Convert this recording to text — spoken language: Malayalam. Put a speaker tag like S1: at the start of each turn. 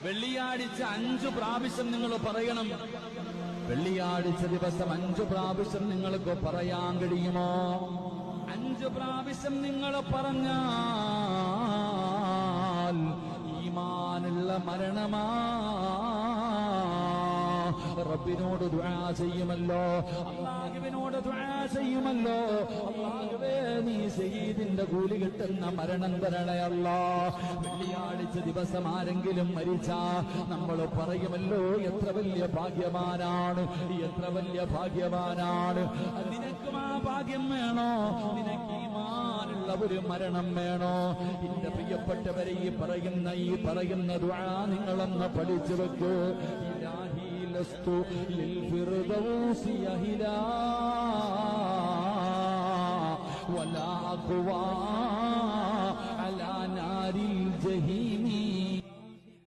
S1: വെള്ളിയാഴ്ച 5 പ്രാവശ്യം നിങ്ങൾ പറയണം. വെള്ളിയാഴ്ച ദിവസം 5 പ്രാവശ്യം നിങ്ങൾക്ക് പറയാൻ കഴിയുമോ? 5 പ്രാവശ്യം നിങ്ങൾ പറഞ്ഞാൽ ഈമാനുള്ള മരണമാ. റബ്ബിനോട് ദുആ ചെയ്യുമല്ലോ, അല്ലാഹുവിനോട് ദുആ ചെയ്യുമല്ലോ. അല്ലാഹുവേ, നീ ശഹീദിന്റെ കൂലി കിട്ടുന്ന മരണം തരണേ അല്ലാഹ്. വെള്ളിയാഴ്ച ദിവസം ആരെങ്കിലും മരിച്ചാ നമ്മൾ പറയുമല്ലോ, എത്ര വലിയ ഭാഗ്യവാനാണ്, എത്ര വലിയ ഭാഗ്യവാനാണ്. നിനക്കും ആ ഭാഗ്യം വേണോ? നിനക്ക് ഈമാനുള്ള ഒരു മരണം വേണോ? എന്റെ പ്രിയപ്പെട്ടവരെ, ഈ പറയുന്ന ദുആ നിങ്ങളൊന്ന് പഠിച്ചു വെക്കൂ. ഇലാഹി ലസ്തു ലിൽ ഫിർദൗസി യഹിലാ വലാ അഖ്വാ അലാ നാരിൽ ജഹീമി